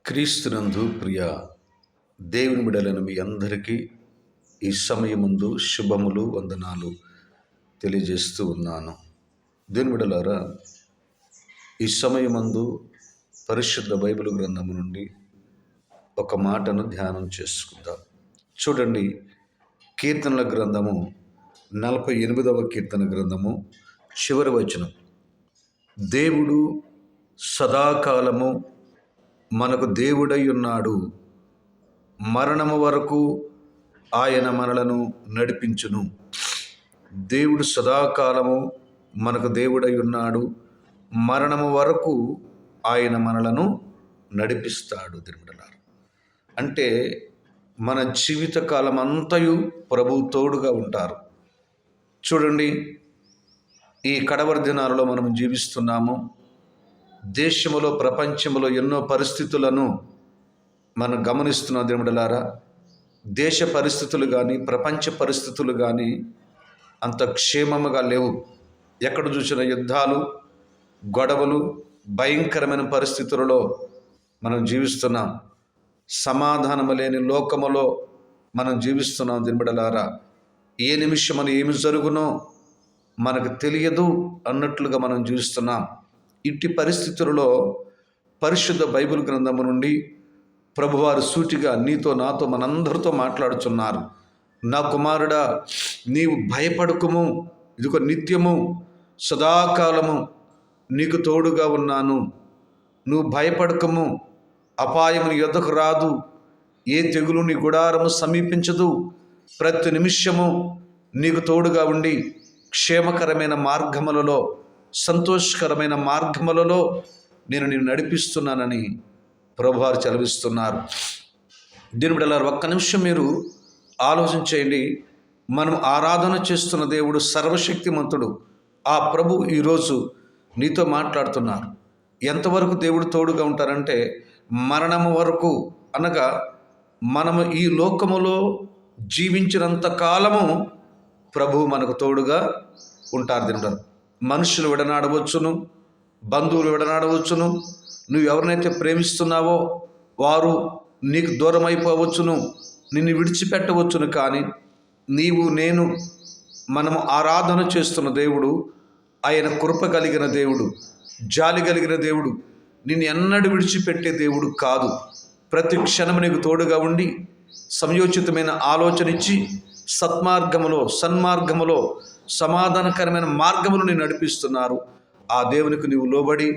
క్రీస్తునందు ప్రియ దేవుని బిడ్డలైన మీ అందరికీ ఈ సమయమందు శుభములు వందనాలు తెలియజేస్తూ ఉన్నాను. దేవుని బిడ్డలారా, ఈ సమయమందు పరిశుద్ధ బైబిల్ గ్రంథము నుండి ఒక మాటను ధ్యానం చేసుకుందాం. చూడండి, కీర్తనల గ్రంథము 48వ కీర్తన గ్రంథము చివరి వచనం, దేవుడు సదాకాలము మనకు దేవుడై ఉన్నాడు, మరణము వరకు ఆయన మనలను నడిపించును. దేవుడు సదాకాలము మనకు దేవుడై ఉన్నాడు, మరణము వరకు ఆయన మనలను నడిపిస్తాడు. తిరుమలారు అంటే మన జీవితకాలం అంతయు ప్రభువు తోడుగా ఉంటారు. చూడండి, ఈ కడవరి దినాలలో మనం జీవిస్తున్నాము. దేశములో ప్రపంచంలో ఎన్నో పరిస్థితులను మనం గమనిస్తున్నాం. దేవుడలారా, దేశ పరిస్థితులు కానీ ప్రపంచ పరిస్థితులు కానీ అంత క్షేమముగా లేవు. ఎక్కడ చూసిన యుద్ధాలు, గొడవలు, భయంకరమైన పరిస్థితులలో మనం జీవిస్తున్నాం. సమాధానము లేని లోకములో మనం జీవిస్తున్నాం. దేవుడలారా, ఏ నిమిషం ఏమి జరుగునో మనకు తెలియదు అన్నట్లుగా మనం జీవిస్తున్నాం. ఇట్టి పరిస్థితులలో పరిశుద్ధ బైబిల్ గ్రంథము నుండి ప్రభువారు సూటిగా నీతో నాతో మనందరితో మాట్లాడుచున్నారు. నా కుమారుడా, నీవు భయపడకుము, ఇదిగో నిత్యము సదాకాలము నీకు తోడుగా ఉన్నాను. నువ్వు భయపడకము, అపాయము నీ యొద్దకు రాదు, ఏ తెగులు నీ గుడారము సమీపించదు. ప్రతి నిమిషము నీకు తోడుగా ఉండి క్షేమకరమైన మార్గములలో, సంతోషకరమైన మార్గములలో నేను నిన్ను నడిపిస్తున్నానని ప్రభువారు చదివిస్తున్నారు. దీని బిడ్డలారా, ఒక్క నిమిషం మీరు ఆలోచించేయండి. మనం ఆరాధన చేస్తున్న దేవుడు సర్వశక్తిమంతుడు. ఆ ప్రభు ఈరోజు నీతో మాట్లాడుతున్నారు. ఎంతవరకు దేవుడు తోడుగా ఉంటారంటే మరణము వరకు, అనగా మనము ఈ లోకములో జీవించినంత కాలము ప్రభువు మనకు తోడుగా ఉంటారు. తింటారు. మనుషులు విడనాడవచ్చును, బంధువులు విడనాడవచ్చును, నువ్వు ఎవరినైతే ప్రేమిస్తున్నావో వారు నీకు దూరం అయిపోవచ్చును, నిన్ను విడిచిపెట్టవచ్చును. కానీ నీవు నేను మనము ఆరాధన చేస్తున్న దేవుడు ఆయన కృప కలిగిన దేవుడు, జాలి కలిగిన దేవుడు. నిన్ను ఎన్నడూ విడిచిపెట్టే దేవుడు కాదు. ప్రతి క్షణము నీకు తోడుగా ఉండి సమయోచితమైన ఆలోచన ఇచ్చి సన్మార్గములో సమాధానకరమైన మార్గములు నేను నడిపిస్తున్నారు. ఆ దేవునికి నీవు లోబడి